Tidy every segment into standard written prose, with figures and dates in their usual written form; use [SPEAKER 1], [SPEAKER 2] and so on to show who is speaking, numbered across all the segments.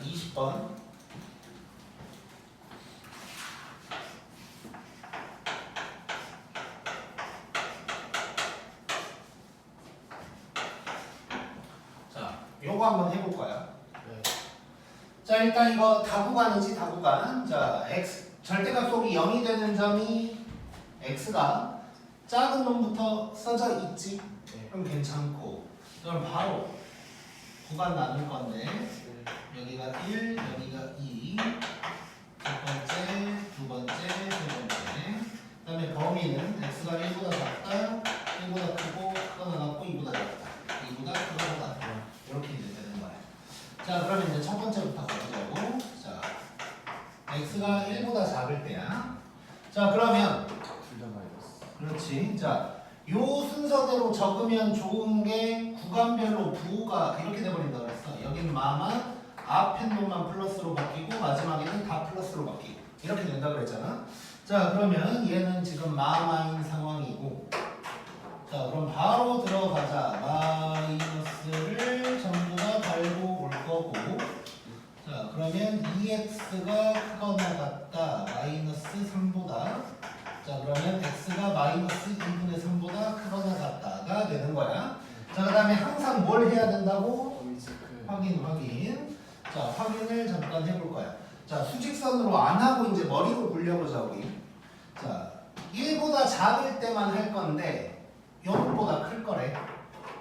[SPEAKER 1] 20번. 자, 요거 한번 해볼 거야.
[SPEAKER 2] 네.
[SPEAKER 1] 자, 일단 이거 다구간이지, 다구간. 자, x 절대값 속이 0이 되는 점이 x가 작은 놈부터 써져 있지.
[SPEAKER 2] 네.
[SPEAKER 1] 그럼 괜찮고. 그럼 바로 구간 나눌 건데 여기가 1, 여기가 2, 첫 번째, 두 번째, 세 번째. 그 다음에 범위는 x가 1보다 작다, 1보다 크고, 크거나 같고, 2보다 작다, 2보다 크거나 같다. 이렇게 이제 되는 거야. 자, 그러면 이제 첫 번째부터 가보자고. 자, x가 1보다 작을 때야. 자, 그러면
[SPEAKER 2] 둘다 마이너스.
[SPEAKER 1] 그렇지. 자, 요 순서대로 적으면 좋은 게 구간별로 부호가 이렇게 돼버린다 그랬어. 여긴 마마, 앞에 놈만 플러스로 바뀌고 마지막에는 다 플러스로 바뀌고 이렇게 된다 그랬잖아. 자, 그러면 얘는 지금 마마인 상황이고, 자, 그럼 바로 들어가자. 마이너스를 전부 다 달고 올 거고, 자, 그러면 2x가 크거나 같다. 마이너스 3보다. 자, 그러면 x가 마이너스 2분의 3보다 크거나 같다가 되는 거야. 자, 그 다음에 항상 뭘 해야 된다고?
[SPEAKER 2] 범위 체크.
[SPEAKER 1] 확인. 자, 확인을 잠깐 해볼 거야. 자, 수직선으로 안 하고 이제 머리로 굴려보자, 우리. 자, 1보다 작을 때만 할 건데 0보다 클 거래.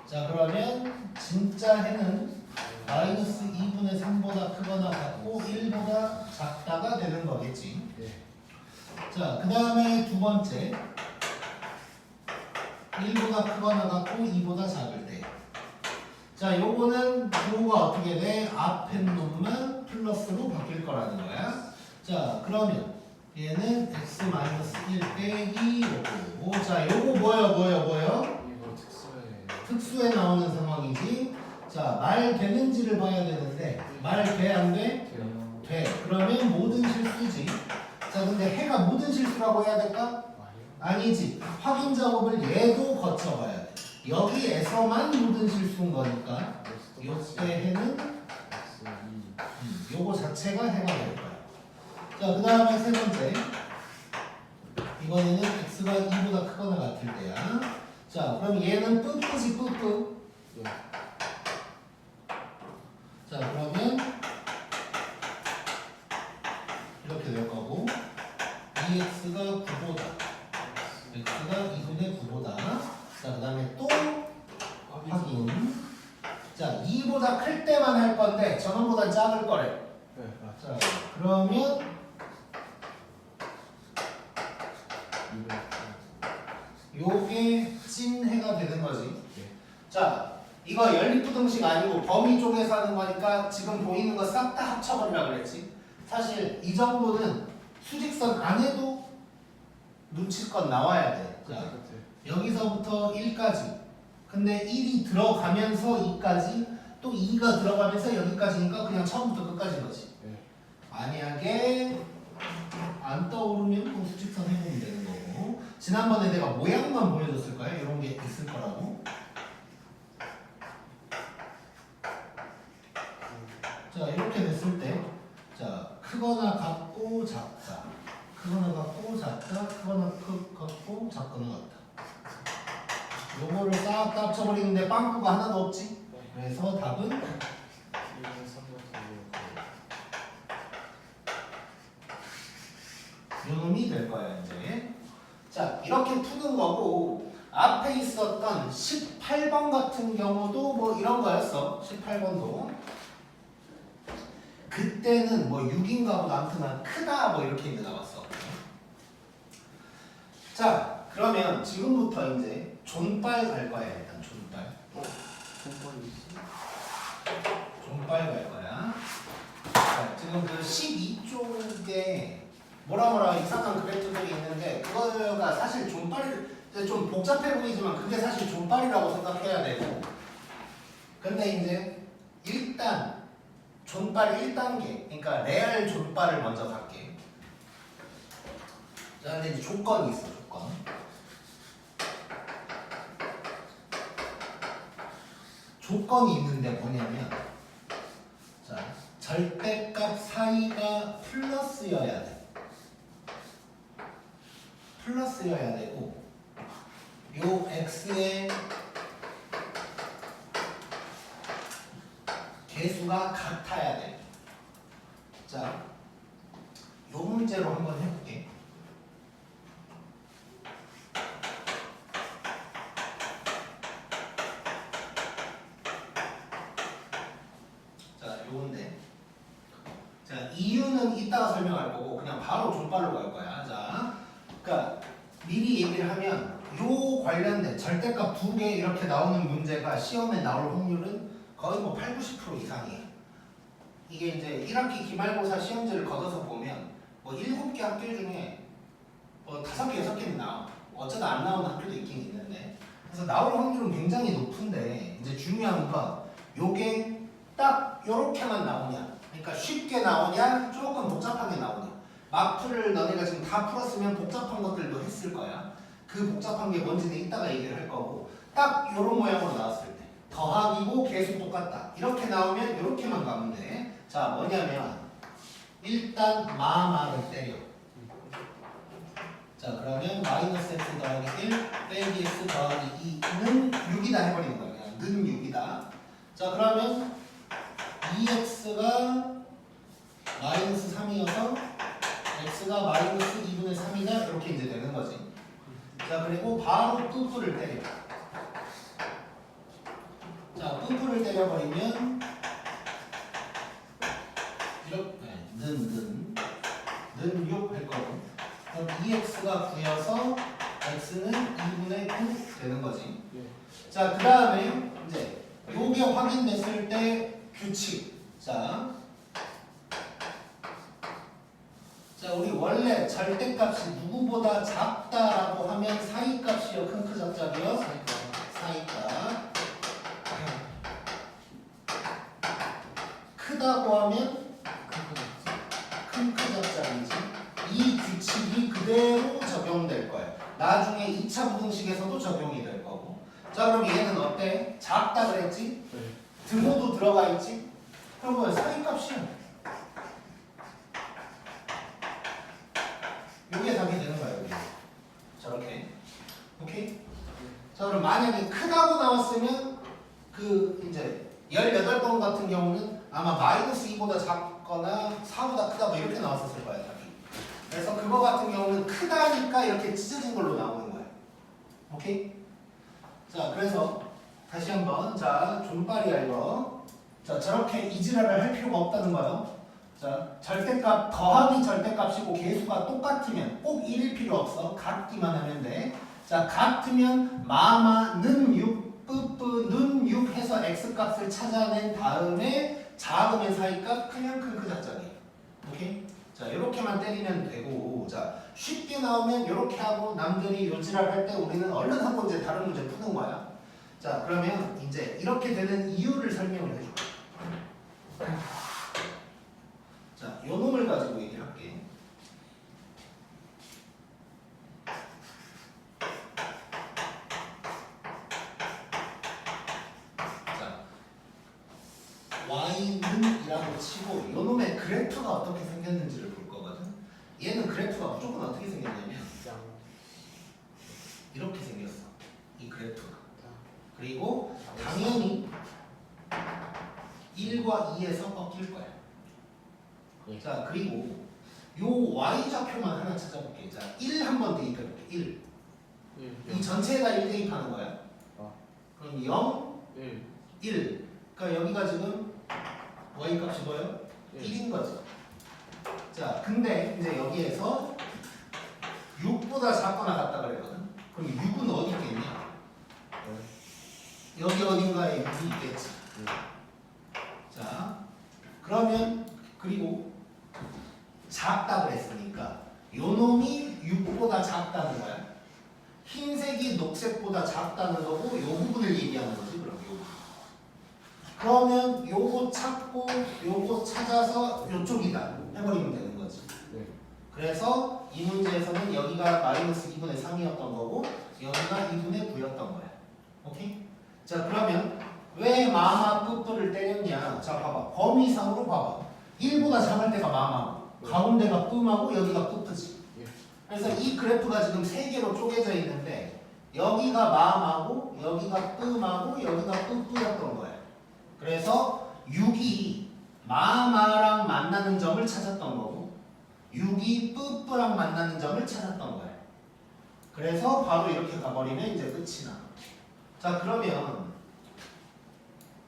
[SPEAKER 1] 자, 그러면 진짜 해는 마이너스 2분의 3보다 크거나 같고 1보다 작다가 되는 거겠지.
[SPEAKER 2] 네.
[SPEAKER 1] 자, 그 다음에 두 번째 1보다 크거나 같고 2보다 작을 때. 자, 요거는 부호가 어떻게 돼? 앞에 놈만 플러스로 바뀔 거라는 거야. 자, 그러면 얘는 x-1 빼기 요거. 자, 요거 뭐요?
[SPEAKER 2] 이거 특수에.
[SPEAKER 1] 특수에 나오는 상황이지. 자, 말 되는지를 봐야 되는데 말 돼 안 돼?
[SPEAKER 2] 돼요.
[SPEAKER 1] 돼. 그러면 모든 실수지. 자, 근데 해가 모든 실수라고 해야 될까? 아니지. 확인 작업을 얘도 거쳐봐야 돼. 여기에서만 모든 실수인 거니까 요때 해는 요거 자체가 해가 될 거야. 자, 그 다음에 세 번째 이번에는 x가 2보다 크거나 같을 때야. 자, 그럼 얘는 뿌뿌지 뿌뿌.
[SPEAKER 2] 예.
[SPEAKER 1] 자, 그러면 이렇게 될 거고 2x가 9보다 x가 2분의 9보다. 자, 그 다음에 또 확인. 자, 2보다 클 때만 할 건데 저놈보다 작을 거래.
[SPEAKER 2] 네, 맞아.
[SPEAKER 1] 자, 그러면 요게 찐해가 되는 거지. 자, 이거 연립부등식 아니고 범위 쪽에서 하는 거니까 지금 보이는 거 싹 다 합쳐버리라 그랬지. 사실 이 정도는 수직선 안에도 눈치껏 나와야 돼. 자, 여기서부터 1까지. 근데 1이 들어가면서 2까지, 또 2가 들어가면서 여기까지니까 그냥 처음부터 끝까지인 거지.
[SPEAKER 2] 네.
[SPEAKER 1] 만약에 안 떠오르면 또 수직선 해보면 되는 거고. 지난번에 내가 모양만 보여줬을 거야. 이런 게 있을 거라고. 자, 이렇게 됐을 때, 자, 크거나 같고 작다, 크거나 같고 작다, 크거나 같고 작거나 같다. 요거를 싹 다 합쳐버리는데 빵꾸가 하나도 없지. 그래서 답은 요놈이 될 거야 이제. 자, 이렇게 푸는 거고, 앞에 있었던 18번 같은 경우도 뭐 이런 거였어. 18번도 그때는 뭐 6인가 보다 아무튼 크다 뭐 이렇게 이제 나왔어. 자, 그러면 지금부터 이제 존빨 갈 거야. 일단 존빨 갈 거야. 자, 지금 그 12쪽에 뭐라 이상한 그래프들이 있는데 그거가 사실 존빨이 좀 복잡해 보이지만 그게 사실 존빨이라고 생각해야 되고, 근데 이제 일단 존빨 1단계, 그러니까 레알 존빨을 먼저 갈게. 자, 근데 이제 조건이 있어. 조건이 있는데 뭐냐면, 자, 절대값 사이가 플러스여야 돼. 플러스여야 되고 요 x의 개수가 같아야 돼. 자, 요 문제로 한번 해볼게. 자, 요건데. 자, 이유는 이따가 설명할 거고 그냥 바로 존발로 갈 거야. 자, 그러니까 미리 얘기를 하면 요 관련된 절대값 두 개 이렇게 나오는 문제가 시험에 나올 확률은 거의 뭐 8, 90% 이상이에요. 이게 이제 1학기 기말고사 시험지를 걷어서 보면 뭐 7개 학교 중에 뭐 5개, 6개는 나와. 어쩌다 안 나오는 학교도 있긴 있는데. 그래서 나올 확률은 굉장히 높은데 이제 중요한 건 요게 딱 요렇게만 나오냐. 그러니까 쉽게 나오냐, 조금 복잡하게 나오냐. 마프를 너네가 지금 다 풀었으면 복잡한 것들도 했을 거야. 그 복잡한 게 뭔지는 이따가 얘기를 할 거고 딱 요런 모양으로 나왔을 때 더하기고 계수 똑같다. 이렇게 나오면 요렇게만 가면 돼. 자, 뭐냐면 일단 마를 때려. 자, 그러면 마이너스 x 더하기 1 빼기 x 더하기 2는 6이다 해버리는 거야. 그냥 는 6이다. 자, 그러면 2x가 마이너스 3이어서 x가 마이너스 2분의 3이다. 이렇게 이제 되는 거지. 자, 그리고 바로 뿌뿌를 때려. 자, 뿌뿌를 때려버리면 이렇게 는 6 할 거고. 그럼 2x가 9여서 x는 2분의 9 되는 거지. 자, 그 다음에 이제 요게 확인됐을 때 규칙. 자, 우리 원래 절대값이 누구보다 작다라고 하면 사이값이요, 큰 크작작이요? 사이값. 크다고 하면 큰 크작작이지. 이 규칙이 그대로 적용될 거예요. 나중에 2차 부등식에서도 적용이 될 거고. 자, 그럼 얘는 어때? 작다 그랬지? 등호도 들어가 있지? 그러면 사이값이야. 요게 답이 되는 거야, 여기. 저렇게. 오케이? 자, 그럼 만약에 크다고 나왔으면 그 이제 18번 같은 경우는 아마 마이너스 2보다 작거나 4보다 크다 뭐 이렇게 나왔었을 거야, 답이. 그래서 그거 같은 경우는 크다니까 이렇게 찢어진 걸로 나오는 거야. 오케이? 자, 그래서 다시 한번 자, 존빨이야 이거. 자, 저렇게 이지랄을 할 필요가 없다는 거예요. 자, 절대값 더하기 절대값이고 개수가 똑같으면 꼭 1일 필요 없어. 같기만 하면 돼. 자, 같으면 마마는 6, 뿌뿌는 6 해서 x값을 찾아낸 다음에 작으면 사이값, 크면 큰 크작작이. 오케이? 자, 이렇게만 때리면 되고, 자, 쉽게 나오면 이렇게 하고 남들이 요지랄 할 때 우리는 얼른 하고 이제 다른 문제 푸는 거야. 자, 그러면 이제 이렇게 되는 이유를 설명을 해줘. 자, 요 놈을 가지고 얘기를 할게. 자, y는 이라고 치고 요 놈의 그래프가 어떻게 생겼는지를 볼 거거든. 얘는 그래프가 무조건 어떻게 생겼냐면 이렇게 생겼어. 이 그래프가. 그리고 당연히 1과 2에서 꺾일 거야. 자, 그리고 요 y좌표만 하나 찾아볼게. 자, 1 한번 대입해볼게. 1. 이 전체에다 1 대입하는 거야. 그럼 0, 1. 그러니까 여기가 지금 y 값이 뭐예요? 1인 거지. 자, 근데 이제 여기에서 6보다 작거나 같다 그랬거든. 그럼 6은 어디 있겠냐? 여기 어딘가에 6이 있겠지. 자, 그러면 그리고 작다 그랬으니까 요 놈이 6보다 작다는 거야. 흰색이 녹색보다 작다는 거고 요 부분을 얘기하는 거지. 그럼 요 부분. 그러면 요거 찾고 요거 찾아서 요쪽이다 해버리면 되는 거지. 그래서 이 문제에서는 여기가 마이너스 2분의 3이었던 거고 여기가 2분의 9였던 거야. 오케이? 자, 그러면 왜 마마 뿌뿌를 때렸냐? 자, 봐봐. 범위상으로 봐봐. 1보다 작을 때가 마마고 가운데가 뿜하고 여기가 뿌뜨지.
[SPEAKER 2] 예.
[SPEAKER 1] 그래서 이 그래프가 지금 세 개로 쪼개져 있는데 여기가 마마고 여기가 뿜하고 여기가 뿌뿌였던 거예요. 그래서 6이 마마랑 만나는 점을 찾았던 거고 6이 뿌뿌랑 만나는 점을 찾았던 거예요. 그래서 바로 이렇게 가버리면 이제 끝이 나. 자, 그러면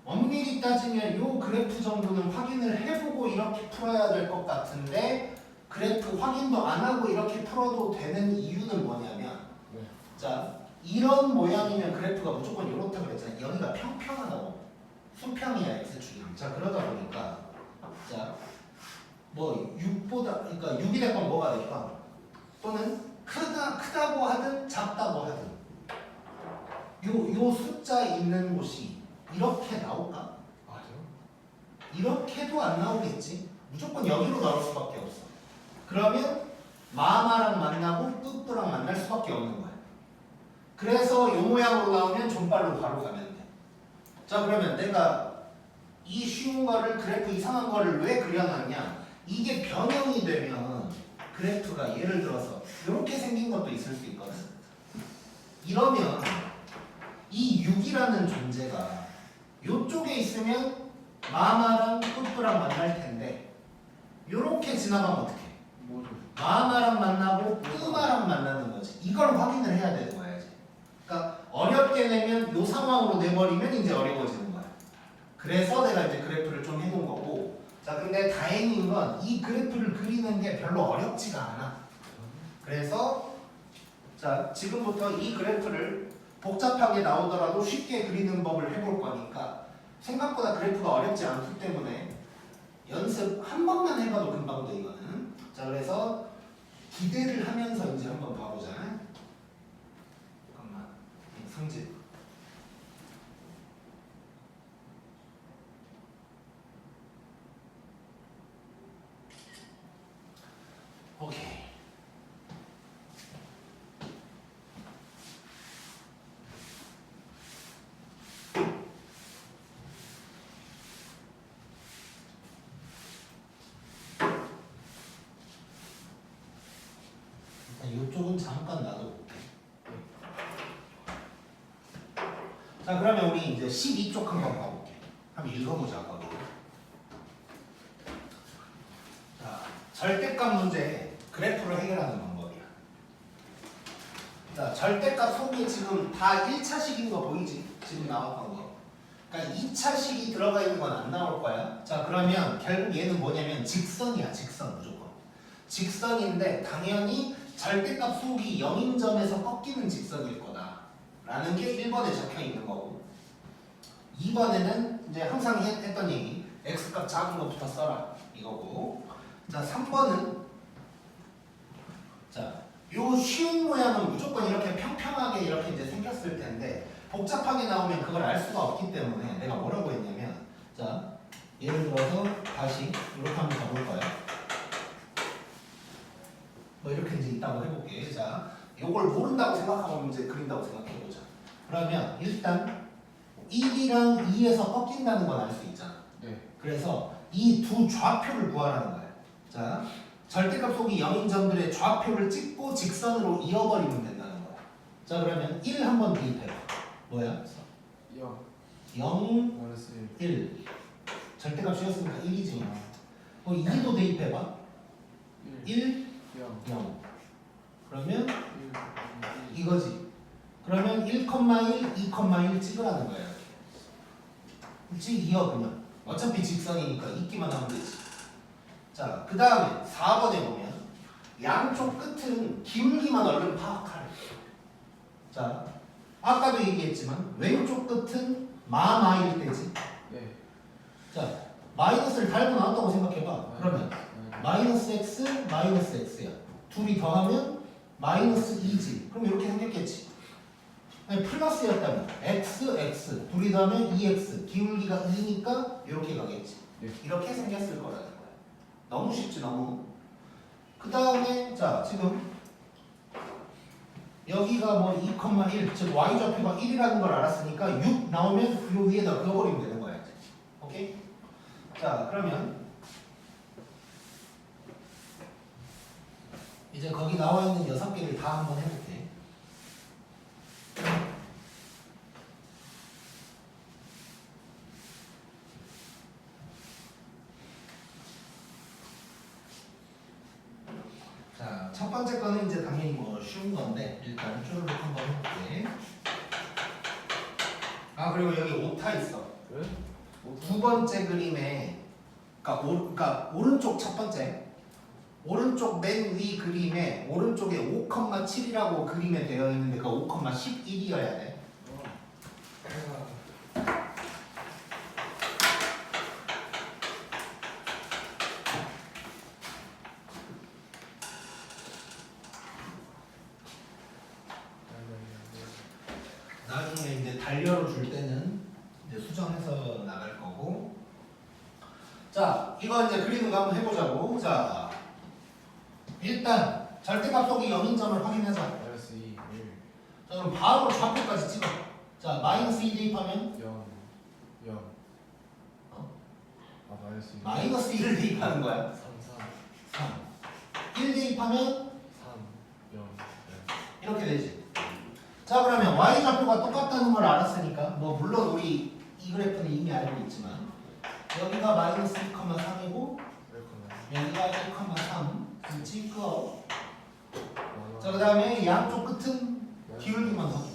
[SPEAKER 1] 엄밀히 따지면 이 그래프 정도는 확인을 해보고 이렇게 풀어야 될 것 같은데 그래프 확인도 안 하고 이렇게 풀어도 되는 이유는 뭐냐면
[SPEAKER 2] 네.
[SPEAKER 1] 자, 이런 모양이면 그래프가 무조건 이렇다 그랬잖아요. 여기가 평평하다고. 수평이야, x축이. 자, 그러다 보니까 자, 뭐 6보다 그러니까 6이 될 건 뭐가 될까? 또는 크다고 하든 작다고 하든 요 숫자 있는 곳이 이렇게 나올까?
[SPEAKER 2] 맞아요?
[SPEAKER 1] 이렇게도 안 나오겠지. 무조건 여기로 나올 수밖에 없어. 그러면 마마랑 만나고 뿌뿌랑 만날 수밖에 없는 거야. 그래서 요 모양으로 나오면 존발로 바로 가면 돼. 자, 그러면 내가 이 쉬운 거를 그래프 이상한 거를 왜 그려놨냐? 이게 변형이 되면 그래프가 예를 들어서 이렇게 생긴 것도 있을 수 있거든. 이러면 이 6이라는 존재가 이쪽에 있으면 마마랑 뿌뿌랑 만날 텐데 이렇게 지나가면 어떡해?
[SPEAKER 2] 뭐죠?
[SPEAKER 1] 마마랑 만나고 뿌마랑 만나는 거지. 이걸 확인을 해야 되는 거야 이제. 그러니까 어렵게 내면 이 상황으로 내버리면 이제 어려워지는 거야. 그래서 내가 이제 그래프를 좀 해놓은 거고. 자, 근데 다행인 건 이 그래프를 그리는 게 별로 어렵지가 않아. 그래서 자, 지금부터 이 그래프를 복잡하게 나오더라도 쉽게 그리는 법을 해볼 거니까 생각보다 그래프가 어렵지 않기 때문에 연습 한 번만 해봐도 금방 돼 이거는. 자, 그래서 기대를 하면서 이제 한번 봐보자. 잠깐만, 성질. 오케이. 이쪽은 잠깐 놔둬볼게. 자, 그러면 우리 이제 12쪽 한번 봐볼게. 한번 읽어보자. 거기. 자, 절대값 문제 그래프로 해결하는 방법이야. 자, 절대값 속에 지금 다 1차식인 거 보이지? 지금 나왔던 거. 그러니까 2차식이 들어가 있는 건 안 나올 거야. 자, 그러면 결국 얘는 뭐냐면 직선이야. 직선 무조건. 직선인데 당연히 절대값 속이 0인 점에서 꺾이는 직선일 거다 라는 게 1번에 적혀 있는 거고 2번에는 이제 항상 했던 얘기 x값 작은 것부터 써라 이거고. 자, 3번은 자, 요 쉬운 모양은 무조건 이렇게 평평하게 이렇게 이제 생겼을 텐데 복잡하게 나오면 그걸 알 수가 없기 때문에 내가 뭐라고 했냐면 자, 예를 들어서 다시 이렇게 한번 가볼 거야. 뭐 이렇게 이제 있다고 해볼게. 자, 요걸 모른다고 생각하고 이제 그린다고 생각해보자. 그러면 일단 1이랑 2에서 꺾인다는 건 알 수 있잖아.
[SPEAKER 2] 네.
[SPEAKER 1] 그래서 이 두 좌표를 구하라는 거야. 자, 절대값 속이 0인 점들의 좌표를 찍고 직선으로 이어버리면 된다는 거야. 자, 그러면 1 한번 대입해봐. 뭐야?
[SPEAKER 2] 0
[SPEAKER 1] 0,
[SPEAKER 2] 마이너스
[SPEAKER 1] 1. 절대값이었으니까 1이지. 2도 대입해봐.
[SPEAKER 2] 1
[SPEAKER 1] 1,
[SPEAKER 2] 0
[SPEAKER 1] 0. 그러면
[SPEAKER 2] 1
[SPEAKER 1] 이거지. 그러면 1,1, 2,1 찍으라는 거야. 그렇지? 이어 그냥. 어차피 직선이니까 있기만 하면 되지. 자, 그 다음에 4번에 보면 양쪽 끝은 기울기만 얼른 파악하래. 자, 아까도 얘기했지만 왼쪽 끝은 마마일 때지.
[SPEAKER 2] 네.
[SPEAKER 1] 자, 마이너스를 달고 나왔다고 생각해봐. 그러면 마이너스 x, 마이너스 x야. 둘이 더하면 마이너스 2지. 그럼 이렇게 생겼겠지. 아니, 플러스였다면 x, x. 둘이 더하면 2x. 기울기가 2니까 이렇게 가겠지.
[SPEAKER 2] 네.
[SPEAKER 1] 이렇게 생겼을 거라는 거야. 너무 쉽지, 너무. 그 다음에 자, 지금 여기가 뭐 2,1, 즉 y좌표가 1이라는 걸 알았으니까 6 나오면 요 위에다 그어버리면 되는 거야. 오케이? 자, 그러면 이제 거기 나와 있는 6개를 다 한번 해볼게. 자, 첫 번째 거는 이제 당연히 뭐 쉬운 건데 일단 쪼르륵 한번 해볼게. 아, 그리고 여기 오타 있어.
[SPEAKER 2] 왜?
[SPEAKER 1] 두 번째 그림에 그러니까 오른쪽 첫 번째 오른쪽 맨 위 그림에 오른쪽에 5,7이라고 그림에 되어 있는데 그 5,11이어야 돼. 나중에 이제 달려로 줄 때는 이제 수정해서 나갈 거고. 자, 이거 이제 그리는 거 한번 해보자고. 자, 일단 절대값 속이 0인 점을 확인하자.
[SPEAKER 2] 마이너스 2, 1,
[SPEAKER 1] 자, 그럼 바로 좌표까지 찍어. 자, 마이너스 2 대입하면
[SPEAKER 2] 0, 0.
[SPEAKER 1] 어?
[SPEAKER 2] 아, 마이너스 2.
[SPEAKER 1] 마이너스 1을 대입하는 거야.
[SPEAKER 2] 3,
[SPEAKER 1] 3. 1 대입하면
[SPEAKER 2] 3, 0,
[SPEAKER 1] 이렇게 되지. 자, 그러면 y 좌표가 똑같다는 걸 알았으니까 뭐 물론 우리 이 그래프는 이미 알고 있지만 여기가 마이너스 2,3이고
[SPEAKER 2] 1,
[SPEAKER 1] 여기가 1,3 그렇지? 끄어. 자, 그
[SPEAKER 2] 자,
[SPEAKER 1] 다음에 양쪽 끝은 기울기만 하고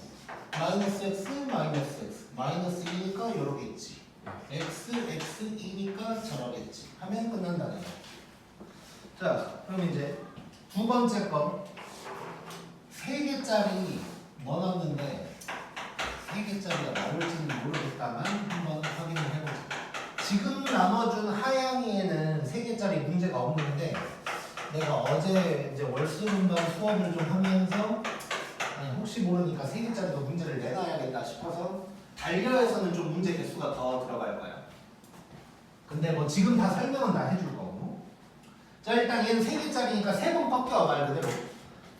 [SPEAKER 1] 마이너스 x 마이너스 x 마이너스 1이니까 요러겠지. x x 2니까 저러겠지 하면 끝난다는 거야. 자, 그럼 이제 두 번째 거 3개짜리 넣어놨는데 3개짜리가 나올지는 모르겠다만 한번 확인을 해보자. 지금 나눠준 하양이에는 3개짜리 문제가 없는데 내가 어제 이제 월수분반 수업을 좀 하면서 아니, 혹시 모르니까 3개짜리도 문제를 내놔야겠다 싶어서 달려에서는 좀 문제 개수가 더 들어갈 거야. 근데 뭐 지금 다 설명은 다 해줄 거고. 자, 일단 얘는 3개짜리니까 3번 꺾여 말 그대로.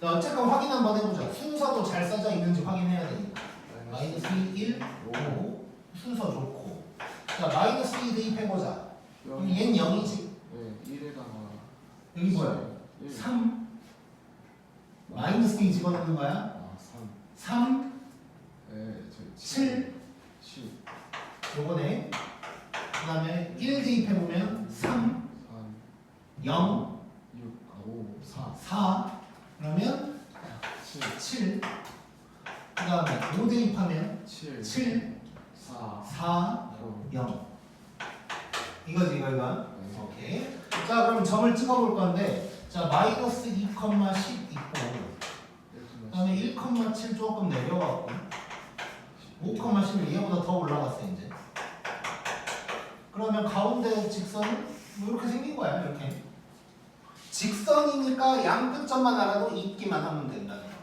[SPEAKER 1] 자, 어쨌건 확인 한번 해보자. 순서도 잘 써져 있는지 확인해야 되니까. 마이너스 1, 5 순서 좋고. 자, 마이너스 2 대입해보자. 그럼 얘는 0이지.
[SPEAKER 2] 네, 1에다가
[SPEAKER 1] 여기 뭐야? 3 마이너스 2 집어넣는 거야.
[SPEAKER 2] 아, 3.
[SPEAKER 1] 3
[SPEAKER 2] 네,
[SPEAKER 1] 7
[SPEAKER 2] 7.
[SPEAKER 1] 요거네. 그 다음에 1 대입해보면 3
[SPEAKER 2] 3,
[SPEAKER 1] 0
[SPEAKER 2] 6, 5, 4.
[SPEAKER 1] 4 그러면
[SPEAKER 2] 7,
[SPEAKER 1] 7 그 다음에 5 대입하면
[SPEAKER 2] 7,
[SPEAKER 1] 7
[SPEAKER 2] 4,
[SPEAKER 1] 4 0 이거지 이거.
[SPEAKER 2] 네.
[SPEAKER 1] 오케이. 자, 그럼 점을 찍어볼 건데 자, 마이너스 2,10 있고 그 다음에 1,7 조금 내려왔고 5,11 얘보다 더 올라갔어 이제. 그러면 가운데 직선은 뭐 이렇게 생긴 거야. 이렇게 직선이니까 양 끝점만 알아도 있기만 하면 된다는 거야.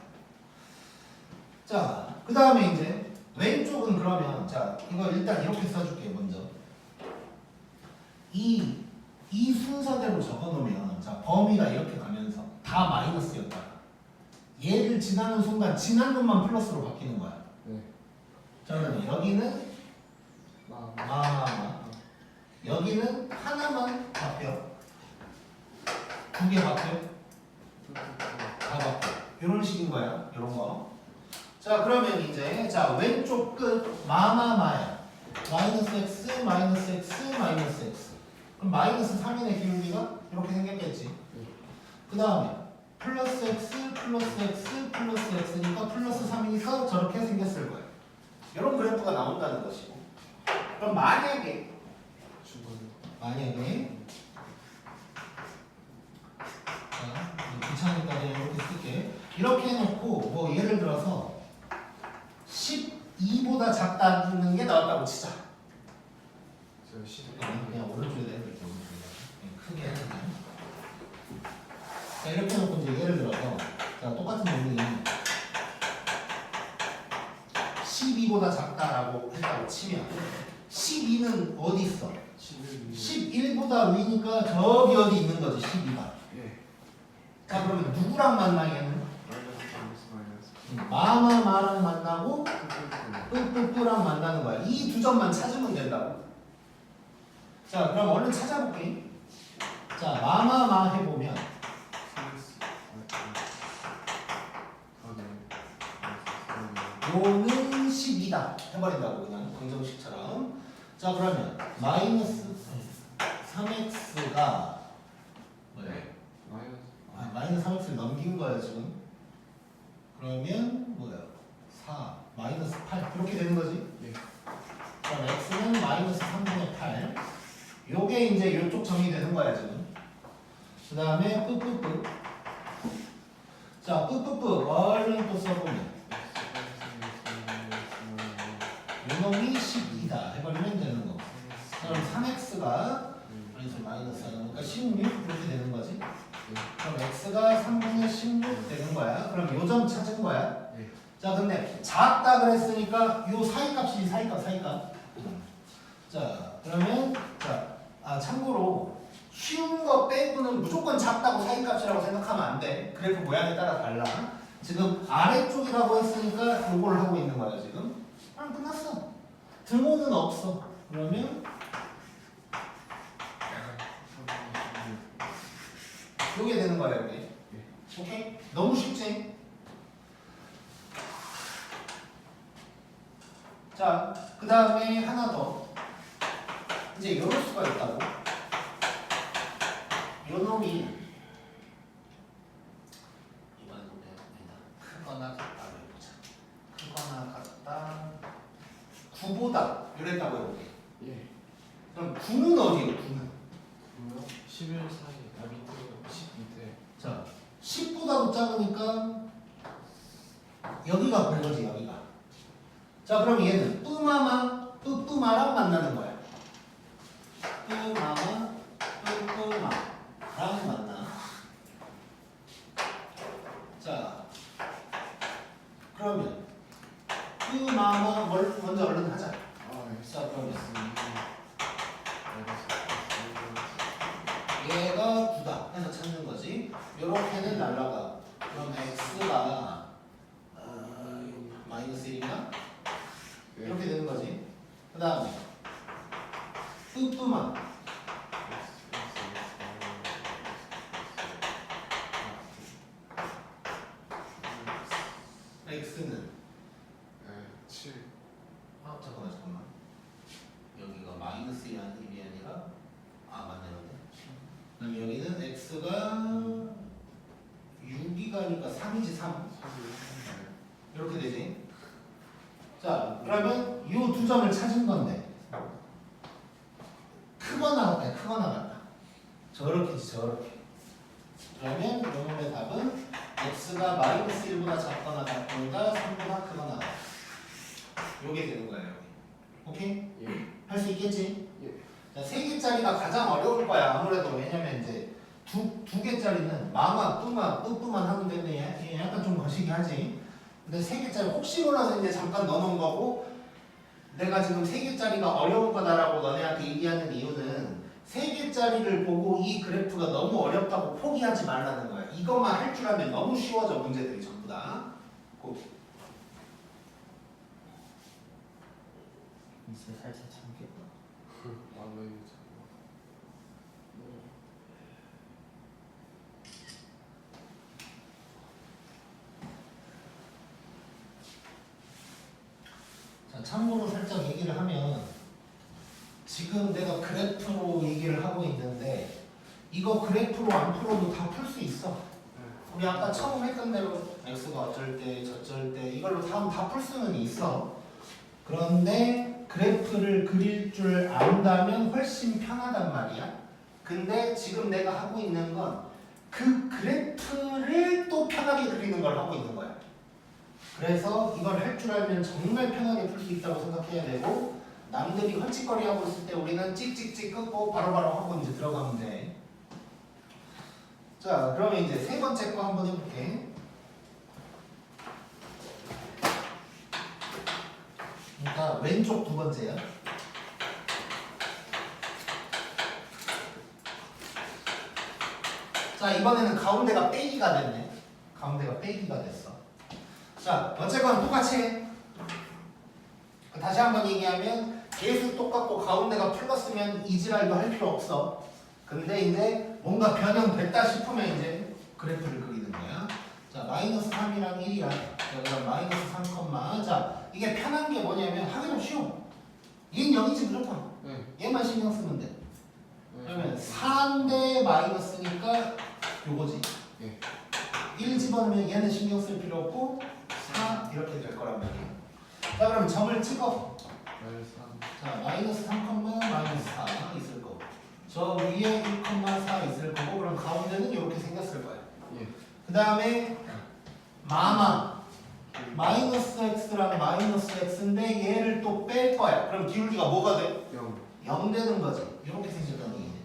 [SPEAKER 1] 자, 그 다음에 이제 왼쪽은 그러면 자, 이거 일단 이렇게 써줄게. 먼저 이 순서대로 적어놓으면 자, 범위가 이렇게 가면서 다 마이너스였다가 얘를 지나는 순간 지난 놈만 플러스로 바뀌는 거야.
[SPEAKER 2] 네.
[SPEAKER 1] 자, 그러면 여기는 마마마 여기는 하나만 바뀌어. 2개 바뀌어. 다 바뀌어. 이런 식인 거야. 이런 거. 자, 그러면 이제 자, 왼쪽 끝 마마마야. 마이너스 x 마이너스 x 마이너스 x. 그럼 마이너스 3인의 기울기가 이렇게 생겼겠지. 그 다음에 플러스 x 플러스 x 플러스 x니까 플러스 3이니까 저렇게 생겼을 거예요. 이런 그래프가 나온다는 것이고. 그럼 만약에 자, 귀찮으니까 그냥 이렇게 쓸게. 이렇게 해놓고 뭐 예를 들어서 12보다 작다는 게 나왔다고 치자. 그냥 오른쪽에 해볼게. 크게 해야 되나? 자, 이렇게 해놓고 이제 예를 들어서 자, 똑같은 놈이 12보다 작다라고 했다고 치면 12는 어디 있어? 11보다 위니까 저기 어디 있는 거지 12가.
[SPEAKER 2] 예.
[SPEAKER 1] 자, 그러면 누구랑 만나 얘는? 마마마랑 만나고 뿌뿌뿌랑 만나는 거야. 이 두 점만 찾으면 된다고. 자, 그럼 얼른 찾아볼게. 자, 마마마 해보면 요는 12다 해버린다고 그냥 방정식처럼. 자 그러면 마이너스 3x가 뭐야? 마이너스 3x를 넘긴 거야 지금. 그러면 뭐야? 4 마이너스 8 이렇게 되는 거지.
[SPEAKER 2] 예.
[SPEAKER 1] 그럼 x는 마이너스 3분의 8. 요게 이제 요쪽 정의되는 거야 지금. 그 다음에 뿌뿌뿌. 자 뿌뿌뿌 얼른 또 써보면 요놈이 12다 해버리면 되는 거. 그럼 3x가 그래서 마이너스 하니까 16 이렇게 되는 거지. 그럼 x가 3분의 16 되는 거야. 그럼 요 점 찾은 거야.
[SPEAKER 2] 예.
[SPEAKER 1] 자 근데 작다 그랬으니까 요 사이값이 사이값. 자 그러면 참고로 쉬운 거 빼고는 무조건 작다고 사이값이라고 생각하면 안 돼. 그래프 모양에 따라 달라. 지금 아래쪽이라고 했으니까 요걸 하고 있는 거야 지금. 끝났어. 등호는 없어. 그러면 요게 되는 거야 여기. 오케이? 너무 쉽지? 자, 그 다음에 하나 더. 이제 이럴 수가 있다고. 요 놈이 이번에 크거나 같다고 해보자. 크거나 같다. 9보다 이랬다고 해볼게.
[SPEAKER 2] 예.
[SPEAKER 1] 그럼 9는 어디예요? 9는?
[SPEAKER 2] 11 사이. 밑에 10 밑에.
[SPEAKER 1] 자, 10보다도 작으니까 여기가 그거지 여기가. 자 그럼 얘는 뿌마랑 만나는 거야. 뿌마랑 만나. 자 그러면 뿌마마 먼저 얼른 하자. 자 그러면 얘가 9다 해서 찾는 거지. 요렇게는 날라가. 그럼 x가 마이너스 1인가? 이렇게 되는 거지. 그 다음에 뿌뿌마 x는
[SPEAKER 2] 7.
[SPEAKER 1] 잠깐만 여기가 마이너스 1이 아니라 맞네. 그럼 여기는 x가 6이가니까 3이지 3 이렇게 되지. 자 그러면 이 두 점을 찾은 건데 크거나 같다. 저렇게지 저렇게. 그러면 이놈의 답은 x가 마이너스 1보다 작거나 같거나 3보다 크거나 같다. 요게 되는 거예요. 여기. 오케이?
[SPEAKER 2] 예.
[SPEAKER 1] 할 수 있겠지?
[SPEAKER 2] 예.
[SPEAKER 1] 자, 3개짜리가 가장 어려울 거야. 아무래도 왜냐면 이제 두 개짜리는 마마, 뿌만 하면 되는데 약간 좀 거시기 하지. 근데 3개짜리 혹시 몰라서 이제 잠깐 넣어놓은 거고, 내가 지금 3개짜리가 어려운 거다라고 너네한테 얘기하는 이유는 3개짜리를 보고 이 그래프가 너무 어렵다고 포기하지 말라는 거야. 이것만 할 줄 알면 너무 쉬워져 문제들이 전부 다.
[SPEAKER 3] 있어 살짝 참겠다.
[SPEAKER 1] 자, 참고로 살짝 얘기를 하면 지금 내가 그래프로 얘기를 하고 있는데 이거 그래프로 안 풀어도 다 풀 수 있어. 우리 아까 처음 했던 대로 x가 어쩔 때 저쩔 때 이걸로 다 풀 수는 있어. 그런데 그래프를 그릴 줄 안다면 훨씬 편하단 말이야. 근데 지금 내가 하고 있는 건 그 그래프를 또 편하게 그리는 걸 하고 있는 거야. 그래서 이걸 할 줄 알면 정말 편하게 풀 수 있다고 생각해야 되고, 남들이 헐짓거리 하고 있을 때 우리는 찍찍찍 끊고 바로바로 하고 이제 들어가면 돼. 자, 그러면 이제 세 번째 거 한번 해볼게. 그러니까 왼쪽 두 번째야. 자, 이번에는 가운데가 빼기가 됐네. 가운데가 빼기가 됐어. 자, 어쨌건 똑같이 해. 다시 한번 얘기하면 계수 똑같고 가운데가 플러스면 이지랄도 할 필요 없어. 근데 이제 뭔가 변형됐다 싶으면 이제 그래프를 그리는 거야. 자 마이너스 3이랑 1이야. 자 그럼 마이너스 3 컴마. 자 이게 편한 게 뭐냐면 하기도 쉬워. 얘는 0이지 무조건.
[SPEAKER 2] 네.
[SPEAKER 1] 얘만 신경 쓰면 돼. 그러면 4인데 마이너스니까 요거지.
[SPEAKER 2] 예.
[SPEAKER 1] 1 집어넣으면 얘는 신경 쓸 필요 없고 4 이렇게 될 거란 말이야. 자 그럼 점을 찍어.
[SPEAKER 2] 마이너스 3.
[SPEAKER 1] 자 마이너스 3 마이너스 4 있을 거고 저 위에 1,4 있을 거고 그럼 가운데는 이렇게 생겼을 거야.
[SPEAKER 2] 예.
[SPEAKER 1] 그 다음에 마마 마이너스 x랑 마이너스 x인데 얘를 또 뺄 거야. 그럼 기울기가 뭐가 돼?
[SPEAKER 2] 0.
[SPEAKER 1] 0 되는 거지. 이렇게 생겼다는 얘기네.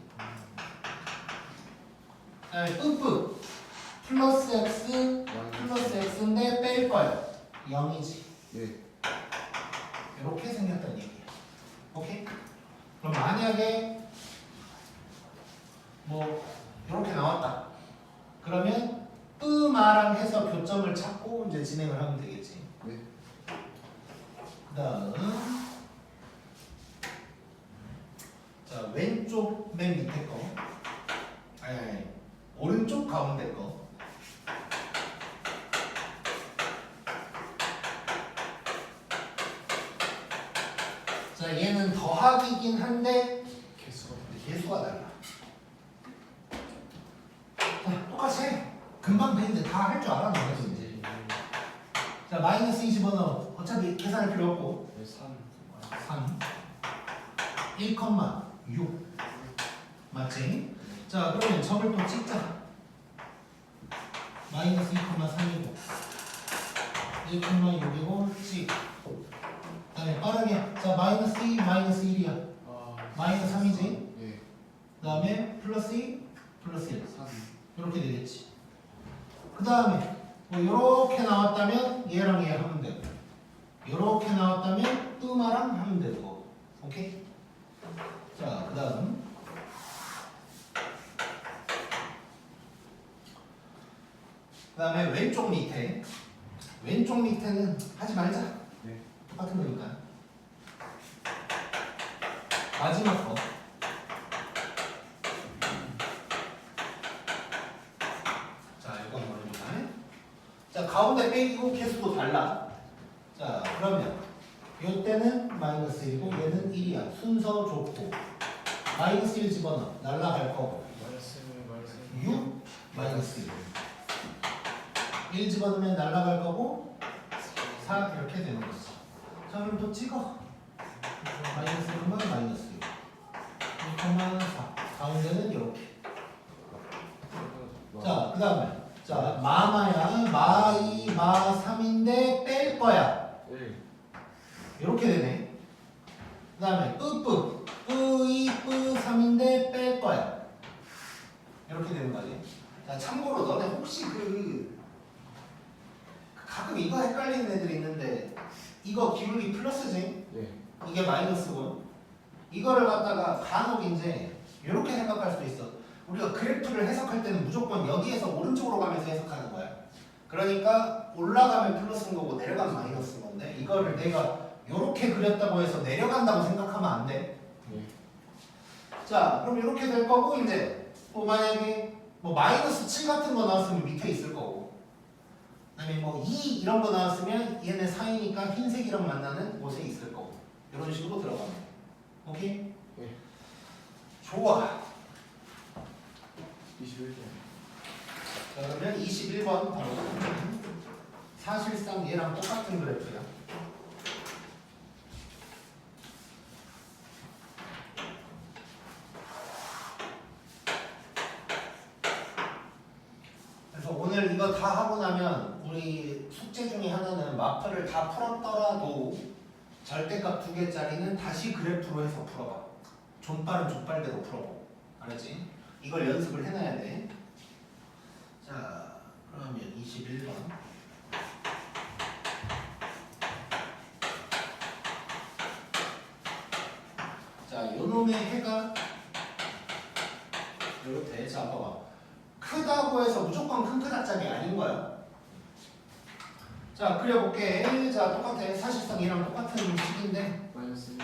[SPEAKER 1] 그다음에 뿌뿌 플러스 x 플러스 x인데 뺄 거야. 0이지.
[SPEAKER 2] 예.
[SPEAKER 1] 이렇게 생겼다는 얘기야. 오케이? 그럼 만약에 뭐 이렇게 나왔다. 그러면 뿌마랑 해서 교점을 찾고 이제 진행을 하면 되겠지.
[SPEAKER 2] 네.
[SPEAKER 1] 그다음 자 왼쪽 맨 밑에 거 아니 오른쪽 가운데 거 자 얘는 더하기긴 한데 개수가 달라. 자 똑같이 해. 금방 되는데 다 할 줄 알아 너네 이제. 자 마이너스 20원 어차피 계산할 필요 없고 3 1,6 맞지? 자 그러면 점을 또 찍자. 마이너스 2,3이고 1,6이고 찍. 그 다음에 빠르게 자 마이너스 2 마이너스 1이야. 마이너스 3이지.
[SPEAKER 2] 예.
[SPEAKER 1] 그 다음에 플러스 2 플러스 1
[SPEAKER 2] 3.
[SPEAKER 1] 이렇게 되겠지. 그 다음에 뭐 이렇게 나왔다면 얘랑 얘 하면 되고 이렇게 나왔다면 뚜마랑 하면 되고. 오케이? 자, 그 다음 왼쪽 밑에는 하지 말자.
[SPEAKER 2] 네.
[SPEAKER 1] 똑같은 거니까. 마지막 거. 자, 이거 한번 해볼까요? 자, 가운데 빼기고 개수도 달라. 자, 그러면 이때는 마이너스 1이고 얘는 1이야. 순서 좋고 마이너스 1 집어넣어. 날라갈 거고
[SPEAKER 2] 마이너스
[SPEAKER 1] 6 마이너스 1 1 집어넣으면 날라갈 거고 4 이렇게 되는 거지. 자 그럼 또 찍어. 마이너스 1만 마이너스 1 1,4 가운데는 이렇게. 자 그 다음에 자 마마야 마2 마3인데 뺄 거야.
[SPEAKER 2] 1.
[SPEAKER 1] 이렇게 되네. 그 다음에 뿌뿌 뿌2 뿌3인데 뺄 거야. 이렇게 되는 거지. 자 참고로 너네 혹시 가끔 이거 헷갈리는 애들이 있는데 이거 기울기 플러스지?
[SPEAKER 2] 예.
[SPEAKER 1] 이게 마이너스고 이거를 갖다가 간혹 이제 이렇게 생각할 수도 있어. 우리가 그래프를 해석할 때는 무조건 여기에서 오른쪽으로 가면서 해석하는 거야. 그러니까 올라가면 플러스인 거고 내려가면 마이너스인 건데 이거를 내가 이렇게 그렸다고 해서 내려간다고 생각하면 안 돼.
[SPEAKER 2] 예.
[SPEAKER 1] 자 그럼 이렇게 될 거고 이제 뭐 만약에 뭐 마이너스 7 같은 거 나왔으면 밑에 있을 거고 그다음에 뭐 2 이런 거 나왔으면 얘네 사이니까 흰색이랑 만나는 곳에 있을 거고 이런 식으로 들어가면 돼. 오케이?
[SPEAKER 2] 예.
[SPEAKER 1] 좋아.
[SPEAKER 2] 21번.
[SPEAKER 1] 자 그러면 21번 바로 사실상 얘랑 똑같은 그래프야. 그래서 오늘 이거 다 하고 나면 우리 숙제 중에 하나는 마프를 다 풀었더라도 절대값 2개짜리는 다시 그래프로 해서 풀어봐. 존발은 존발대로 풀어보고. 알았지? 이걸 연습을 해놔야 돼. 자, 그러면 21번. 자, 요놈의 해가 이렇대. 자, 봐봐. 크다고 해서 무조건 큰 크다짝이 아닌 거야. 자, 그려볼게. 자, 똑같아. 사실상 얘랑 똑같은 식인데
[SPEAKER 2] 마이너스 1.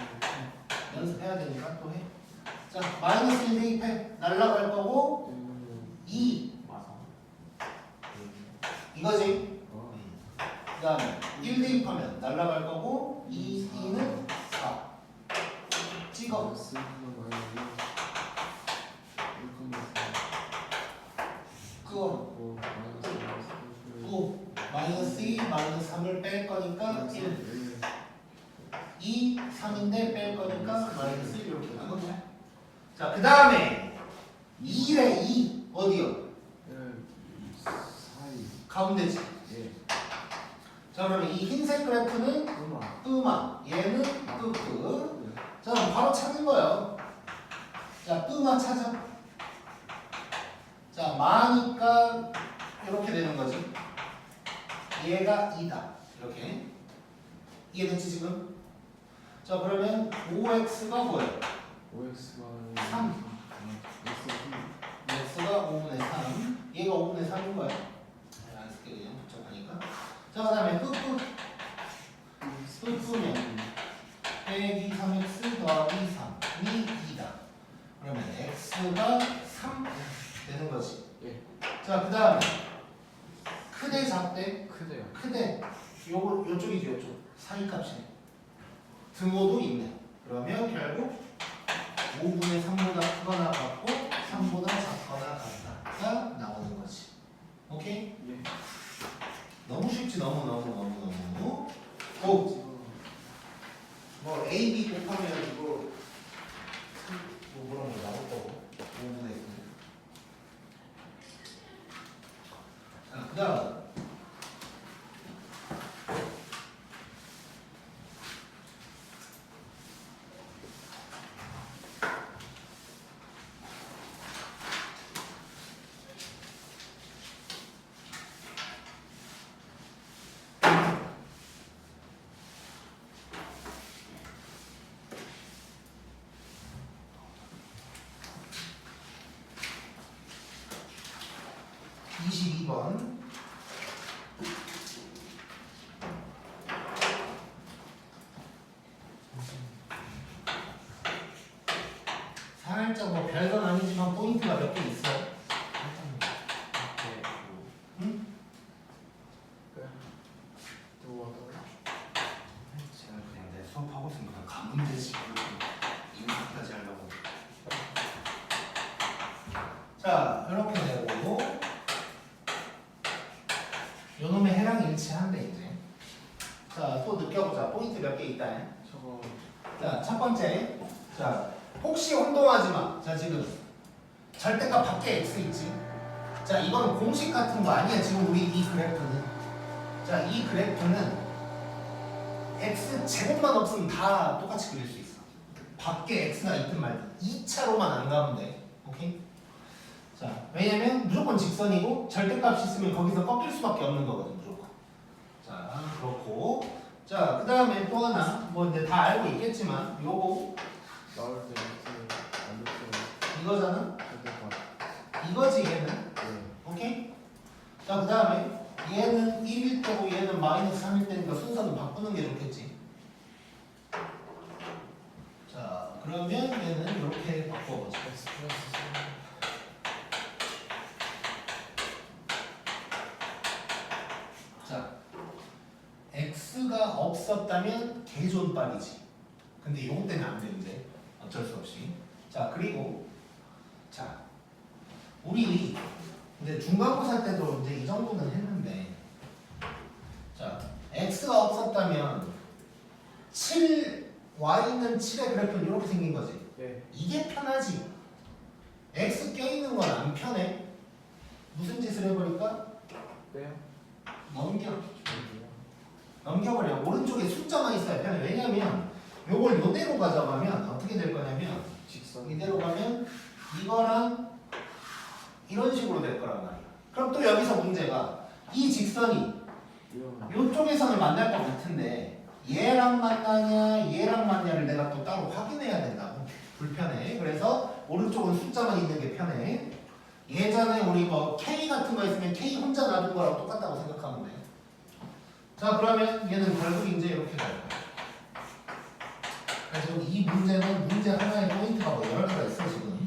[SPEAKER 1] 연습해야 되니까 또 해. 자, 마이너스 1 대입해. 날라갈 거고 2 이거지?
[SPEAKER 2] 어.
[SPEAKER 1] 그 다음에 1 대입하면 날라갈 거고 2는 4 찍어. 그거 9 마이너스 2 마이너스 3을 뺄 거니까 1 2 3인데 뺄 거니까 마이너스 1 이렇게 나는 거야. 자, 그 다음에 2래 2 어디요? 가운데지. 자, 그러면 이 흰색 그래프는 끄마, 얘는 끄끄. 자, 그럼 바로 찾는 거예요. 자, 끄마 찾아. 자, 마니까 이렇게 되는 거지. 얘가 2다. 이렇게. 이해됐지 지금? 자, 그러면 5x가 뭐예요? 3. x가 5분의 3. 얘가 5분의 3인 거야. 안 쓸게 그냥 복잡하니까. 자, 그 다음에 끄끄. 끄끄면 빼기 3x 더하기 3이 2다. 그러면 x가 3 되는 거지.
[SPEAKER 2] 예.
[SPEAKER 1] 자, 그 다음에 크대 작대?
[SPEAKER 2] 크대요.
[SPEAKER 1] 크대. 요쪽이지 요쪽. 사이값이네. 등호도 있네. 그러면 결국 5분의 3보다 크거나 같고 3보다 작거나 같다가 나오는 거지. 오케이?
[SPEAKER 2] 예.
[SPEAKER 1] 너무 쉽지. 너무. 오. 뭐 A, B 곱하면 이거 뭐 그런 거 나올 거고 5분의 9. 자, 그 다음 22번. 살짝 뭐 별건 아니지만 포인트가 몇 개 있어. 응? 제가 그냥 내 수업하고 있으면 그냥 가면 되지. 인사까지 하려고. 자, 이렇게 되고 요놈의 해랑 일치한대 이제. 자, 또 느껴보자. 포인트 몇 개 있다.
[SPEAKER 2] 저거
[SPEAKER 1] 자, 첫 번째. 자, 혹시 혼동하지 마. 자, 지금 절대값 밖에 x 있지. 자, 이거는 공식 같은 거 아니야. 지금 우리 이 그래프는. 자, 이 그래프는 x 제곱만 없으면 다 똑같이 그릴 수 있어. 밖에 x가 있든 말든 2차로만 안 가면 돼. 오케이? 자, 왜냐면 무조건 직선이고 절대값이 있으면 거기서 꺾일 수밖에 없는 거거든, 무조건. 자, 그렇고. 자, 그 다음에 또 하나. 뭐 이제 다 알고 있겠지만 요거
[SPEAKER 2] 나올 때 이렇게 안 됐어요.
[SPEAKER 1] 이거잖아.
[SPEAKER 2] 그러니까
[SPEAKER 1] 이거지 얘는.
[SPEAKER 2] 네.
[SPEAKER 1] 오케이? 자, 그 다음에 얘는 1일 때고 얘는 마이너스 3일 때니까 순서는 바꾸는 게 좋겠지. 자, 그러면 얘는 이렇게 바꿔보자.
[SPEAKER 2] x 플러스
[SPEAKER 1] 자, x가 없었다면 개존빨이지. 근데 요거 때문에 안 되는데 어쩔 수 없이. 자, 그리고 자, 우리 근데 중간고사 때도 이제 이 정도는 했는데, 자, x가 없었다면 7 y는 7의 그래프는 이렇게 생긴 거지.
[SPEAKER 2] 네.
[SPEAKER 1] 이게 편하지. x 껴있는 건 안 편해. 무슨 짓을 해버릴까?
[SPEAKER 2] 빼요?
[SPEAKER 1] 넘겨버려. 오른쪽에 숫자만 있어야 편해. 왜냐면 요걸 요대로 가져가면 어떻게 될 거냐면
[SPEAKER 2] 직선
[SPEAKER 1] 이대로 가면 이거랑 이런 식으로 될 거란 말이야. 그럼 또 여기서 문제가 이 직선이 요쪽에서는 만날 것 같은데 얘랑 만나냐 얘랑 만나냐를 내가 또 따로 확인해야 된다고. 불편해. 그래서 오른쪽은 숫자만 있는 게 편해. 예전에 우리 뭐 K 같은 거 있으면 K 혼자 놔둔 거랑 똑같다고 생각하면 돼. 자, 그러면 얘는 결국 이제 이렇게 갈 거야. 그래서 이 문제는 문제 하나의 포인트가 뭐 여러 개가 있어 지금.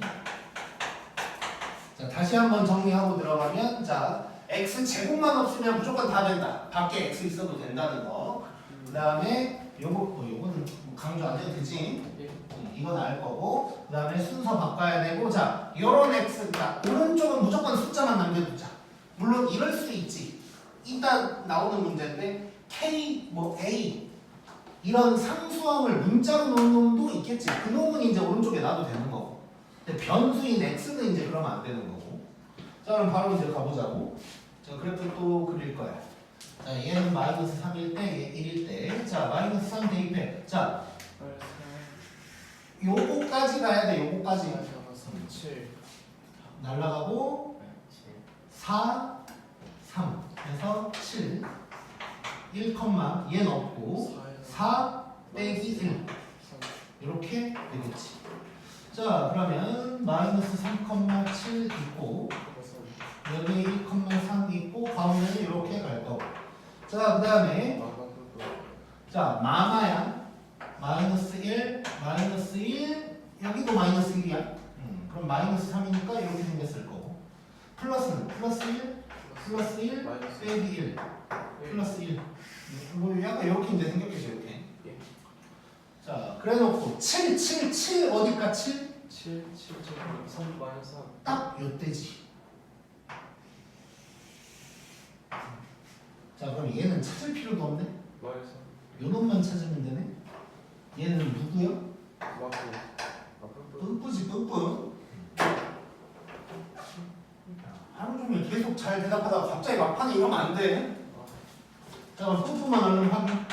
[SPEAKER 1] 자, 다시 한번 정리하고 들어가면, 자, x 제곱만 없으면 무조건 다 된다. 밖에 x 있어도 된다는 거. 그 다음에 요거는 뭐 강조 안 해도 되지.
[SPEAKER 2] 예.
[SPEAKER 1] 이건 알 거고. 그 다음에 순서 바꿔야 되고. 자, 요런 x, 자, 오른쪽은 무조건 숫자만 남겨두자. 물론 이럴 수 있지. 이따 나오는 문제인데 k, 뭐 a 이런 상수함을 문자로 놓은 놈도 있겠지. 그 놈은 이제 오른쪽에 놔도 되는 거고. 근데 변수인 x는 이제 그러면 안 되는 거고. 자, 그럼 바로 이제 가보자고. 자, 그래프 또 그릴 거야. 자, 얘는 마이너스 3일 때, 얘 1일 때. 자, 마이너스 3 대입해. 자, 요거까지 가야 돼. 요거까지.
[SPEAKER 2] 7.
[SPEAKER 1] 날라가고 4, 3 해서 7 1, 얘는 없고 4 빼기 1 이렇게 되겠지. 자, 그러면 마이너스 3,7 있고 여기 1,3 있고 가운데는 이렇게 갈 거고. 자, 그 다음에 자, 마마야 마이너스 1 마이너스 1 여기도 마이너스 1이야. 그럼 마이너스 3이니까 이렇게 생겼을 거고. 플러스는 플러스 1 플러스 1 빼기 1 플러스 1 뭐 약간 이렇게 이제 생겼겠지. 이렇게. 자, 그래 놓고 7 어디까 7?
[SPEAKER 2] 7 3 마이너스 3.
[SPEAKER 1] 딱 요때지. 자, 그럼 얘는 찾을 필요도 없네.
[SPEAKER 2] 마이너스
[SPEAKER 1] 요 놈만 찾으면 되네. 얘는 누구요?
[SPEAKER 2] 3.
[SPEAKER 1] 뿜뿌지 뿜뿌. 하루 종일 계속 잘 대답하다가 갑자기 막판에 이러면 안 돼. 자, 그럼 뿜뿌만 하려면 확인.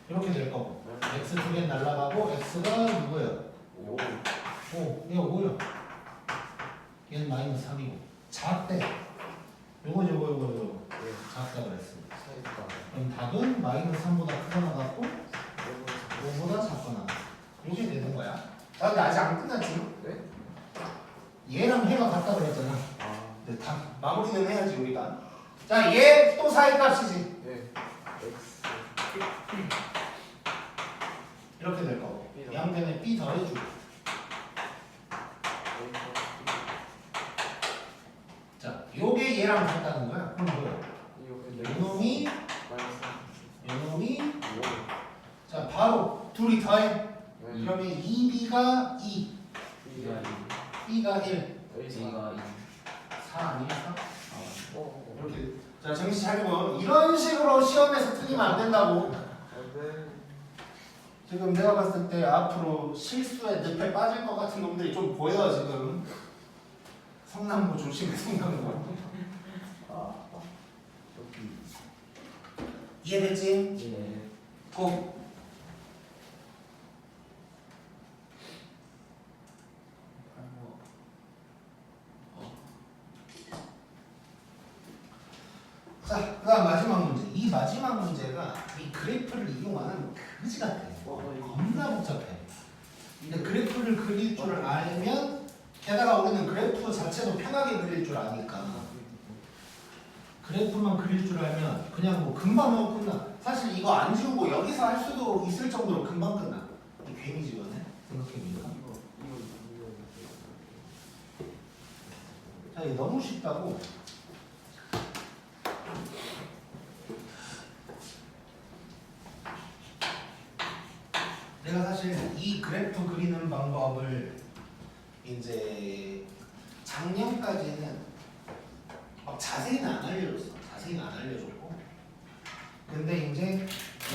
[SPEAKER 1] 이렇게 될 거고. x 두 개 날라가고 x가 누구예요? 5. 얘가 5요. 얘는 마이너스 3이고. 작대. 요거 작다 그랬습니다. 그럼 답은 마이너스 3보다 크거나 같고 5보다 작거나. 이렇게 되는 거야. 자, 근데 아직 안 끝났지?
[SPEAKER 2] 네?
[SPEAKER 1] 얘랑 얘가 같다 그랬잖아. 근데 다 마무리는 해야지 우리가. 자, 얘 또 사이값이지.
[SPEAKER 2] 네. X.
[SPEAKER 1] 이렇게 될 거고. 양변에 b 더해주고. 자, 요게 얘랑 같다는 거야. 그럼 뭐야? 요놈이 요놈이 자, 바로 둘이 더해. 그러면 2b가 2 b가 1 4 아니겠어? 이렇게. 자, 정신 차리고. 이런 식으로 시험에서 틀리면 안 된다고. 지금 내가 봤을 때 앞으로 실수에 늪에 빠질 것 같은 놈들이 좀 보여 지금. 성남고 조심해. 성남고. 이해됐지? 꼭. 자, 그다음 마지막 문제. 이 마지막 문제가 이 그래프를 이용하는 그지 같아. 겁나 복잡해. 근데 그래프를 그릴 줄 알면, 게다가 우리는 그래프 자체도 편하게 그릴 줄 아니까 그래프만 그릴 줄 알면 그냥 뭐 금방 하고 끝나. 사실 이거 안 지우고 여기서 할 수도 있을 정도로 금방 끝나. 괜히 지웠네. 생각해보니까. 자, 이게 너무 쉽다고. 내가 사실 이 그래프 그리는 방법을 이제 작년까지는 막 자세히는 안 알려줬고, 근데 이제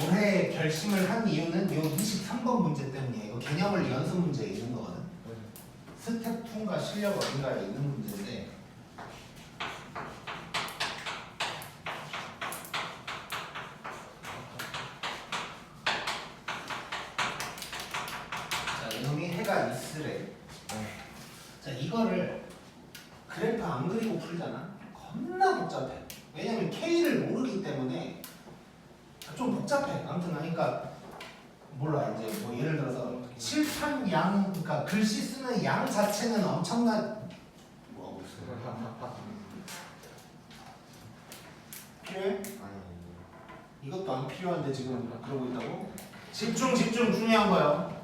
[SPEAKER 1] 올해 결심을 한 이유는 요 23번 문제 때문이에요. 이거 개념을 연습 문제에 있는 거거든. 스텝 2인가 실력 어딘가에 있는 문제인데, 자, 이놈이 해가 있으래. 자, 이거를 그래프 안 그리고 풀잖아. 겁나 복잡해. 왜냐면 K를 모르기 때문에 좀 복잡해. 아무튼 그러니까 몰라. 이제 뭐 예를 들어서 칠판 양, 그러니까 글씨 쓰는 양 자체는 엄청난 뭐 필요해? 이것도 안 필요한데 지금 그러고 있다고? 집중 중요한 거요.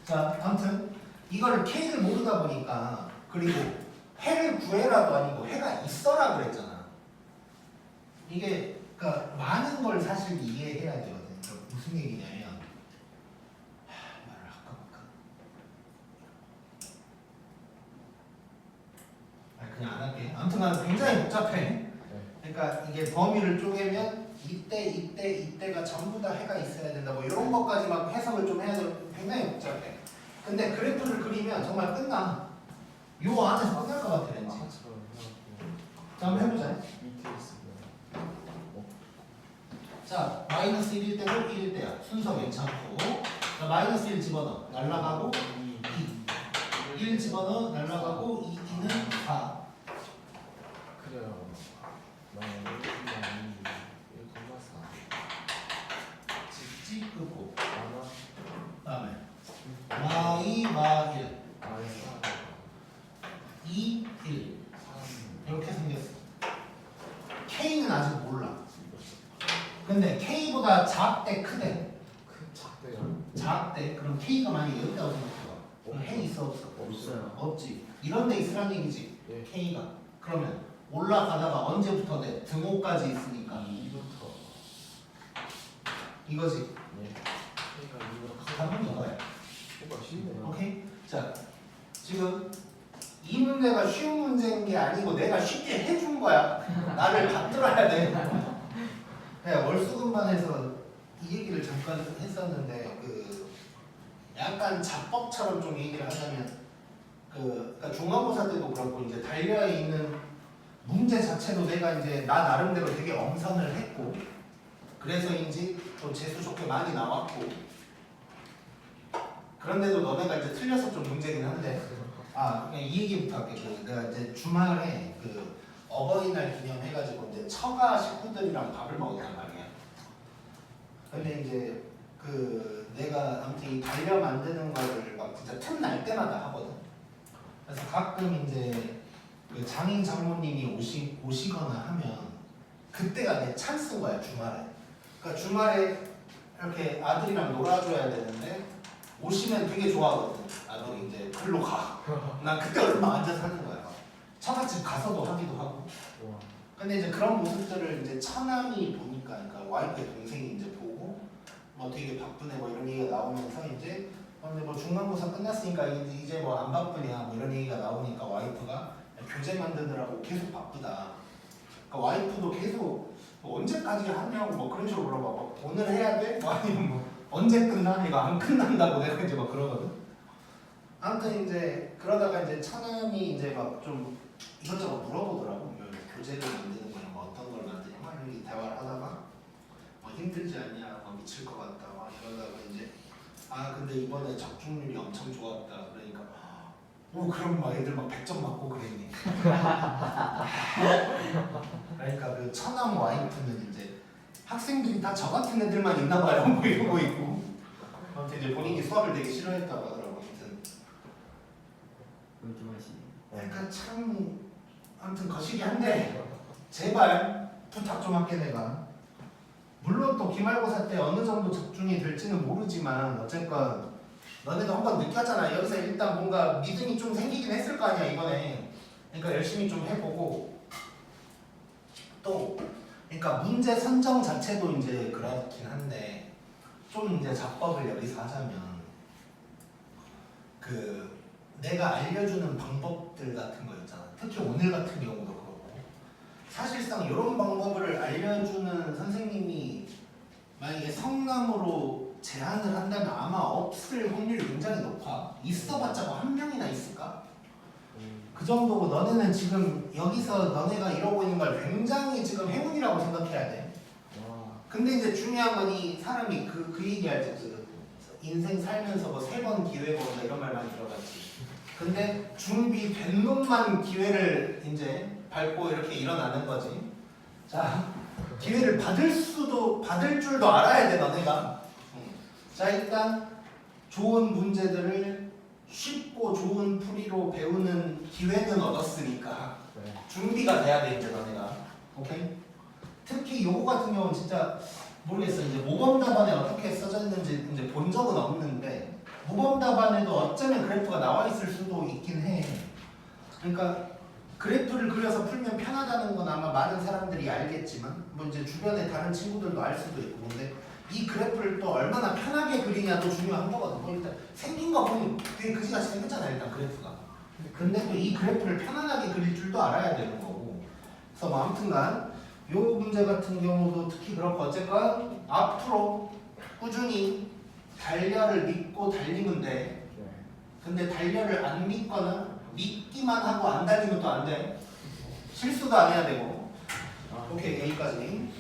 [SPEAKER 1] 자, 아무튼 이거를 K를 모르다 보니까 그리고 해를 구해라도 아니고 해가 있어라 그랬잖아. 이게 그러니까 많은 걸 사실 이해해야 되거든. 그러니까 무슨 얘기냐면 말을 할까 말까. 그냥 안 할게. 아무튼 난 굉장히 복잡해. 그러니까 이게 범위를 쪼개면 이때가 전부 다 해가 있어야 된다. 뭐 이런 것까지 막 해석을 좀 해야 돼. 굉장히 복잡해. 근데 그래프를 그리면 정말 끝나. 요 안에서 끝날 것 같아 왠지.
[SPEAKER 2] 아까처럼 해갖고
[SPEAKER 1] 자, 한번 해보자.
[SPEAKER 2] 밑에 있으면
[SPEAKER 1] 자, 마이너스 1일 때고 1일 때야. 순서 괜찮고. 자, 마이너스 1 집어넣어. 날라가고 2. 1 집어넣어. 날라가고 2는 4.
[SPEAKER 2] 그래요. 나 1,4
[SPEAKER 1] 찍찍 끄고.
[SPEAKER 2] 하나
[SPEAKER 1] 그다음에 마1
[SPEAKER 2] 마이너스
[SPEAKER 1] 2, 1
[SPEAKER 2] 3
[SPEAKER 1] 이렇게 생겼어. K는 아직 몰라. 근데 K보다 작대 크대.
[SPEAKER 2] 큰 작대요.
[SPEAKER 1] 작대. 그럼 K가 만약에 여기다고 생각해봐. 그럼 해 있어 없어?
[SPEAKER 3] 없어요.
[SPEAKER 1] 없지. 이런 데 있으란 얘기지.
[SPEAKER 2] 예.
[SPEAKER 1] K가. 그러면 올라가다가 언제부터 돼? 등호까지 있으니까
[SPEAKER 2] 2부터
[SPEAKER 1] 이거지.
[SPEAKER 2] 예. K가 2부터
[SPEAKER 1] 답은 이거야.
[SPEAKER 2] 뭐가 쉽네요.
[SPEAKER 1] 오케이? 자, 지금 이 문제가 쉬운 문제인 게 아니고 내가 쉽게 해준 거야. 나를 받들어야 돼. 내가 월수금반에서 이 얘기를 잠깐 했었는데 그 약간 자법처럼 좀 얘기를 하자면 그러니까 중간고사 때도 그렇고 이제 달려 있는 문제 자체도 내가 이제 나 나름대로 되게 엄선을 했고 그래서인지 또 재수 좋게 많이 나왔고 그런데도 너네가 이제 틀려서 좀 문제긴 한데 그냥 이 얘기부터 할게. 내가 이제 주말에 그 어버이날 기념해가지고 이제 처가 식구들이랑 밥을 먹었단 말이야. 근데 이제 그 내가 아무튼 이 달려 만드는 거를 막 진짜 틈날 때마다 하거든. 그래서 가끔 이제 그 장인 장모님이 오시거나 하면 그때가 내 찬스인 거야 주말에. 그러니까 주말에 이렇게 아들이랑 놀아줘야 되는데 오시면 되게 좋아하거든. 아들이 이제 글로 가. 난 그때 얼마 앉아서 하는 거야. 처갓집 가서도 하기도 하고.
[SPEAKER 2] 와.
[SPEAKER 1] 근데 이제 그런 모습들을 이제 처남이 보니까, 그러니까 와이프의 동생이 이제 보고 뭐 되게 바쁘네 뭐 이런 얘기가 나오면서 이제 근데 뭐 중간고사 끝났으니까 이제 뭐 안 바쁘냐 뭐 이런 얘기가 나오니까 와이프가 교재 만드느라고 계속 바쁘다. 그러니까 와이프도 계속 뭐 언제까지 하냐고 뭐 그런 식으로 물어봐. 뭐 오늘 해야 돼? 뭐 아니면 뭐 언제 끝나? 이거 안 끝난다고 내가 이제 막 그러거든. 아무튼 이제 그러다가 이제 처남이 이제 막 좀 이것저것 물어보더라고. 뭐 교재를 만드는 거냐, 뭐 어떤 걸 만드냐, 막 이렇게 대화를 하다가 뭐 힘들지 않냐, 막 미칠 것 같다, 막 이러다가 이제 근데 이번에 적중률이 엄청 좋았다. 그러니까 그럼 막 애들 막 100점 맞고 그랬니? 그러니까 그 처남 와이프는 이제 학생들이 다 저 같은 애들만 있나 봐요. 뭐 이러고 있고. 아무튼 이제 본인이 수학을 되게 싫어했다고 하더라고.
[SPEAKER 3] 좀 하시네.
[SPEAKER 1] 그러니까 참 아무튼 거시기 한데 제발 부탁 좀 할게 내가. 물론 또 기말고사 때 어느 정도 적중이 될지는 모르지만 어쨌건 너네도 한번 느꼈잖아. 여기서 일단 뭔가 믿음이 좀 생기긴 했을 거 아니야 이번에. 그러니까 열심히 좀 해보고 또 그러니까 문제 선정 자체도 이제 그렇긴 한데 좀 이제 작법을 여기서 하자면 그 내가 알려주는 방법들 같은 거 있잖아. 특히 오늘 같은 경우도 그렇고 사실상 이런 방법을 알려주는 선생님이 만약에 성남으로 제안을 한다면 아마 없을 확률이 굉장히 높아. 있어봤자 뭐 한 명이나 있을까? 그 정도고 너네는 지금 여기서 너네가 이러고 있는 걸 굉장히 지금 행운이라고 생각해야 돼.
[SPEAKER 2] 와.
[SPEAKER 1] 근데 이제 중요한 건 이 사람이 그 얘기할 때 그 인생 살면서 뭐 3번 기회가 온다 이런 말 많이 들어봤지. 근데 준비된 놈만 기회를 이제 밟고 이렇게 일어나는 거지. 자, 기회를 받을 줄도 알아야 돼 너네가. 자, 일단 좋은 문제들을 쉽고 좋은 풀이로 배우는 기회는 얻었으니까
[SPEAKER 2] 네.
[SPEAKER 1] 준비가 돼야 돼 이제 너네가. 오케이? 특히 요거 같은 경우는 진짜 모르겠어. 이제 모범 답안에 어떻게 써져 있는지 이제 본 적은 없는데 모범 답안에도 어쩌면 그래프가 나와 있을 수도 있긴 해. 그러니까 그래프를 그려서 풀면 편하다는 건 아마 많은 사람들이 알겠지만 뭐 이제 주변에 다른 친구들도 알 수도 있고 근데 이 그래프를 또 얼마나 편하게 그리냐도 중요한 거거든. 뭐 일단 생긴 거 보면 되게 그지같이 생겼잖아 일단 그래프가. 근데 또 이 그래프를 편안하게 그릴 줄도 알아야 되는 거고. 그래서 뭐 아무튼간 요 문제 같은 경우도 특히 그렇고 어쨌건 앞으로 꾸준히 단려를 믿고 달리면 돼.
[SPEAKER 2] 네.
[SPEAKER 1] 근데 단려를 안 믿거나 믿기만 하고 안 달리면 또 안 돼. 실수도 안 해야 되고.
[SPEAKER 2] 아,
[SPEAKER 1] 오케이 여기까지.